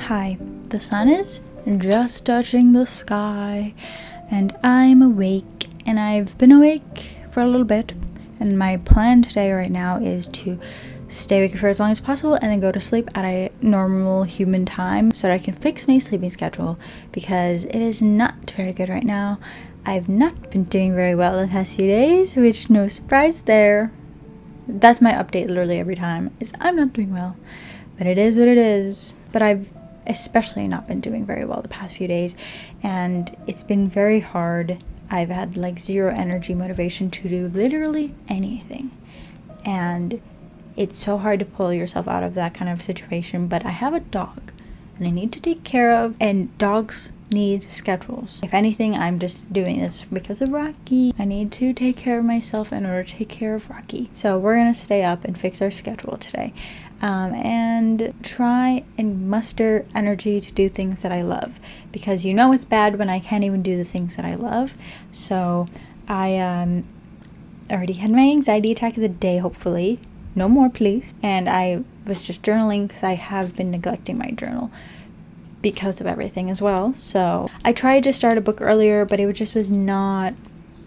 Hi, the sun is just touching the sky, and I'm awake, and I've been awake for a little bit, and my plan today right now is to stay awake for as long as possible and then go to sleep at a normal human time so that I can fix my sleeping schedule, because it is not very good right now. I've not been doing very well the past few days, which no surprise there. That's my update literally every time, is I'm not doing well. But it is what it is. But I've especially not been doing very well the past few days, and it's been very hard. I've had like zero energy motivation to do literally anything, and it's so hard to pull yourself out of that kind of situation. But I have a dog and I need to take care of, and dogs need schedules. If anything, I'm just doing this because of Rocky. I need to take care of myself in order to take care of Rocky. So we're gonna stay up and fix our schedule today, and try and muster energy to do things that I love, because you know it's bad when I can't even do the things that I love. So I already had my anxiety attack of the day, hopefully no more, please. And I was just journaling because I have been neglecting my journal because of everything as well. So I tried to start a book earlier, but it just was not.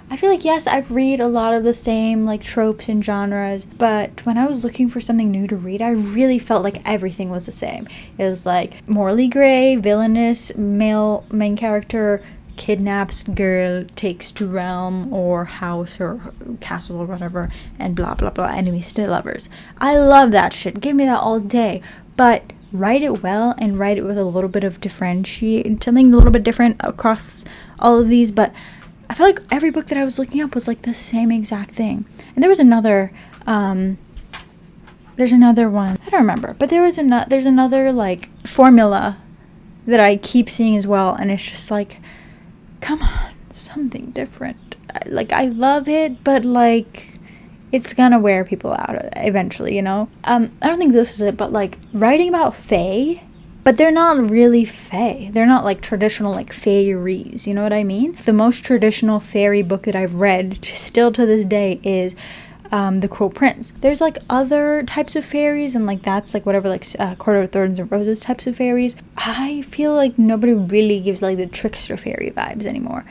I feel like, yes, I've read a lot of the same like tropes and genres, but when I was looking for something new to read, I really felt like everything was the same. It was like morally gray, villainous, male main character kidnaps girl, takes to realm or house or castle or whatever, and blah blah blah, enemies to lovers. I love that shit. Give me that all day. But write it well and write it with a little bit of differentiate, something a little bit different across all of these. But I feel like every book that I was looking up was like the same exact thing. And there was another there's another one, I don't remember, but there's another like formula that I keep seeing as well, and it's just like, come on, something different. Like, I love it, but like, it's gonna wear people out eventually, you know? I don't think this is it, but like writing about fae, but they're not really fae. They're not like traditional like fairies, you know what I mean? The most traditional fairy book that I've read still to this day is The Cruel Prince. There's like other types of fairies, and like that's like whatever, like Court of Thorns and Roses types of fairies. I feel like nobody really gives like the trickster fairy vibes anymore,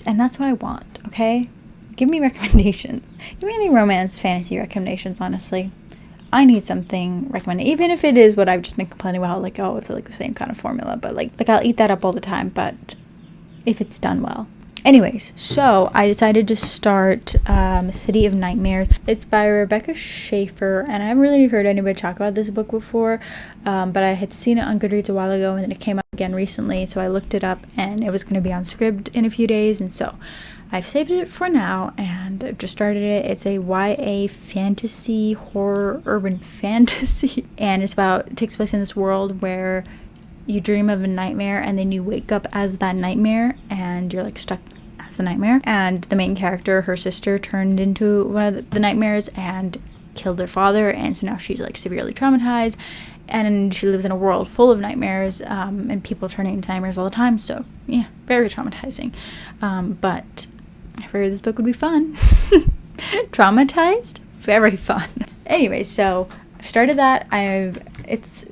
and that's what I want. Okay, give me recommendations. Give me any romance fantasy recommendations, honestly. I need something recommended, even if it is what I've just been complaining about, like, oh, it's like the same kind of formula, but like I'll eat that up all the time, but if it's done well. Anyways, so I decided to start City of Nightmares. It's by Rebecca Schaeffer, and I haven't really heard anybody talk about this book before, but I had seen it on Goodreads a while ago, and then it came out again recently, so I looked it up, and it was going to be on Scribd in a few days, and so I've saved it for now, and I've just started it. It's a YA fantasy, horror, urban fantasy, and it takes place in this world where you dream of a nightmare, and then you wake up as that nightmare, and you're like stuck as the nightmare. And the main character, her sister, turned into one of the nightmares and killed their father, and so now she's like severely traumatized, and she lives in a world full of nightmares, and people turning into nightmares all the time. So yeah, very traumatizing. But I figured this book would be fun. Traumatized? Very fun. Anyway, so I've started that. It's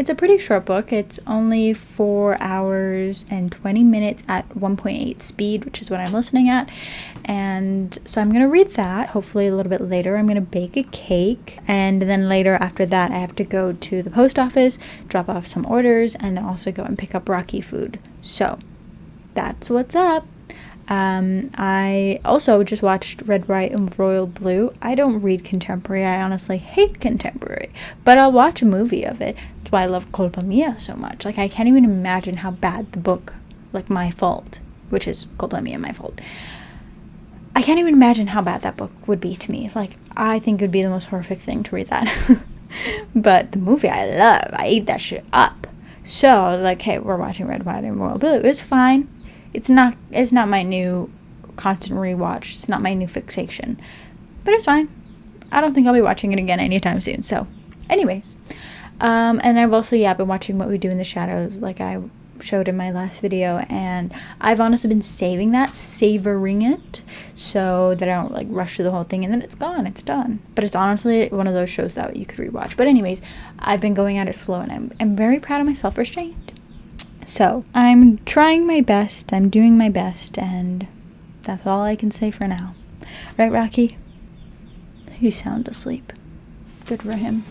a pretty short book. It's only 4 hours and 20 minutes at 1.8 speed, which is what I'm listening at. And so I'm going to read that. Hopefully a little bit later I'm going to bake a cake. And then later after that I have to go to the post office, drop off some orders, and then also go and pick up Rocky food. So that's what's up. I also just watched Red, White, and Royal Blue. I don't read contemporary. I honestly hate contemporary, but I'll watch a movie of it. That's why I love Culpa Mia so much. Like, I can't even imagine how bad the book, like My Fault, which is Culpa Mia, My Fault, I can't even imagine how bad that book would be to me. Like, I think it would be the most horrific thing to read that. But the movie I love. I ate that shit up. So I was like, hey, we're watching Red, White, and Royal Blue. It's fine. It's not my new constant rewatch. It's not my new fixation. But it's fine. I don't think I'll be watching it again anytime soon. So, anyways. And I've also, been watching What We Do in the Shadows. Like, I showed in my last video, and I've honestly been savoring it, so that I don't like rush through the whole thing and then it's gone, it's done. But it's honestly one of those shows that you could rewatch. But anyways, I've been going at it slow, and I'm very proud of my self-restraint. So I'm trying my best, I'm doing my best, and that's all I can say for now. Right, Rocky? He's sound asleep. Good for him.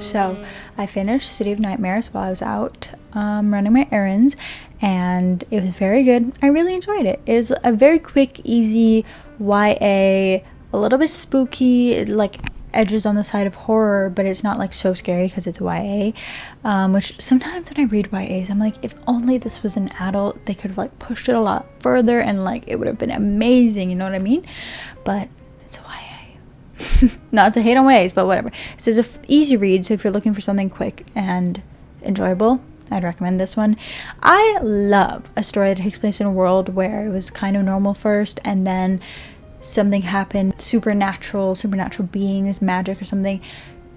So I finished City of Nightmares while I was out running my errands, and it was very good. I really enjoyed it. It was a very quick, easy YA, a little bit spooky, like edges on the side of horror, but it's not like so scary because it's YA, which sometimes when I read YAs, I'm like, if only this was an adult, they could have like pushed it a lot further and like it would have been amazing, you know what I mean? But it's a YA. Not to hate on YAs, but whatever. So it's an easy read, so if you're looking for something quick and enjoyable, I'd recommend this one. I love a story that takes place in a world where it was kind of normal first and then something happened, supernatural beings, magic or something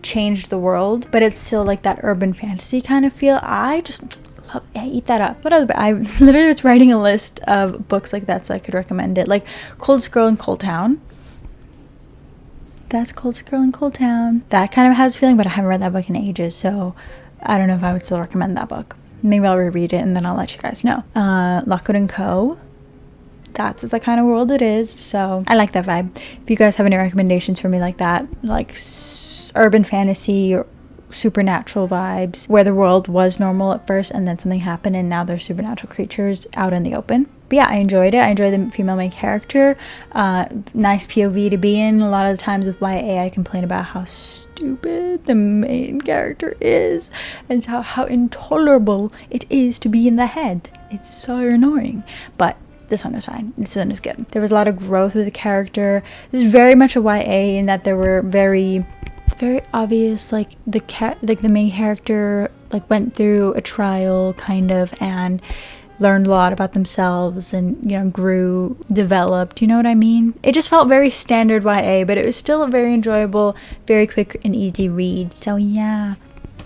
changed the world, but it's still like that urban fantasy kind of feel. I just love it. I eat that up. What other, I literally was writing a list of books like that so I could recommend it, like Cold Scroll and Cold Town. That's Cold Scroll and Cold Town. That kind of has a feeling, but I haven't read that book in ages, so I don't know if I would still recommend that book. Maybe I'll reread it and then I'll let you guys know. Lockwood & Co. That's the kind of world it is, so I like that vibe. If you guys have any recommendations for me like that, like urban fantasy or supernatural vibes where the world was normal at first and then something happened and now there's supernatural creatures out in the open. But yeah, I enjoyed it. I enjoyed the female main character. Nice POV to be in. A lot of the times with YA I complain about how stupid the main character is and how intolerable it is to be in the head. It's so annoying, but this one was fine. This one was good. There was a lot of growth with the character. This is very much a YA in that there were very obvious, like the main character like went through a trial kind of and learned a lot about themselves and, you know, grew, developed, you know what I mean? It just felt very standard YA, but it was still a very enjoyable, very quick and easy read. So yeah,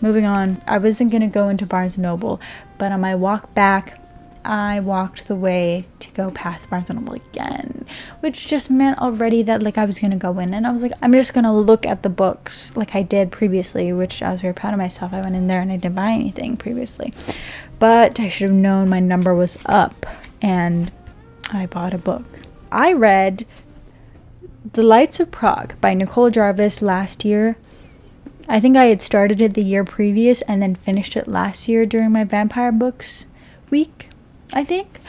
moving on. I wasn't gonna go into Barnes & Noble, but on my walk back, I walked the way to go past Barnes & Noble again, which just meant already that like I was gonna go in and I was like, I'm just gonna look at the books like I did previously, which I was very proud of myself. I went in there and I didn't buy anything previously, but I should have known my number was up and I bought a book. I read The Lights of Prague by Nicole Jarvis last year. I think I had started it the year previous and then finished it last year during my vampire books week, I think,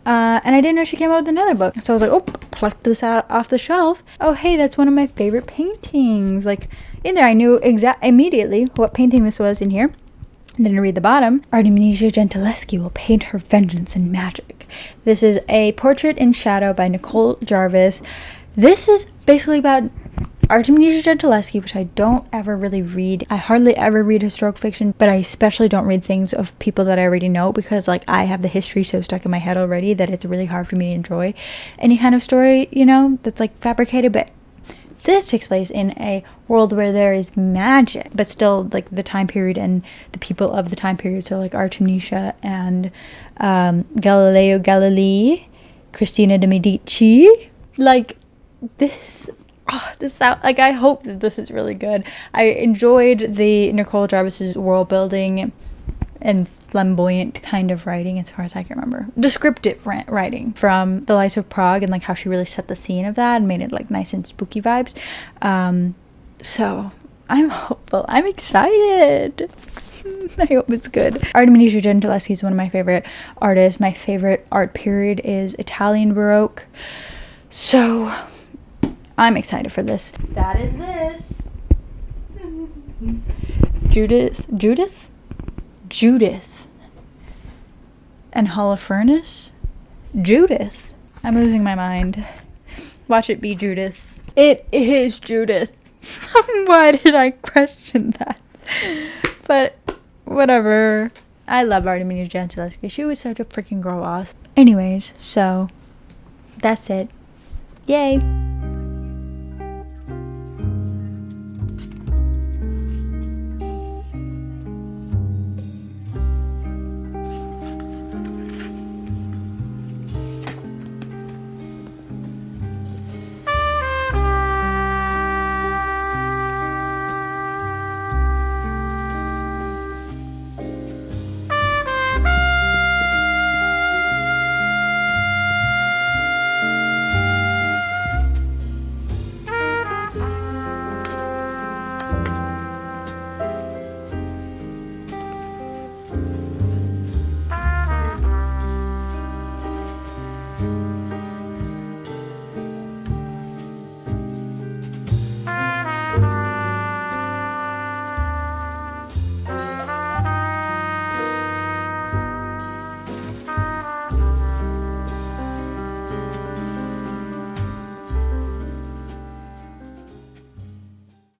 and I didn't know she came out with another book, so I was like, oh, plucked this out off the shelf. Oh hey, that's one of my favorite paintings. Like in there I knew immediately what painting this was in here. And then I read the bottom. Artemisia Gentileschi will paint her vengeance and magic. This is a portrait in shadow by Nicole Jarvis. This is basically about Artemisia Gentileschi, which I don't ever really read. I hardly ever read historical fiction, but I especially don't read things of people that I already know because like I have the history so stuck in my head already that it's really hard for me to enjoy any kind of story, you know, that's like fabricated. But this takes place in a world where there is magic, but still like the time period and the people of the time period. So like Artemisia and Galileo Galilei, Christina de Medici, like this. Oh, this sound like I hope that this is really good. I enjoyed the Nicole Jarvis's world building and flamboyant kind of writing, as far as I can remember. Descriptive writing from The Lights of Prague and like how she really set the scene of that and made it like nice and spooky vibes. So I'm hopeful. I'm excited. I hope it's good. Artemisia Gentileschi is one of my favorite artists. My favorite art period is Italian Baroque. So I'm excited for this. That is this. Judith. And Holofernes? Judith. I'm losing my mind. Watch it be Judith. It is Judith. Why did I question that? But whatever. I love Artemisia Gentileschi. She was such a freaking girl boss. Anyways, so that's it. Yay.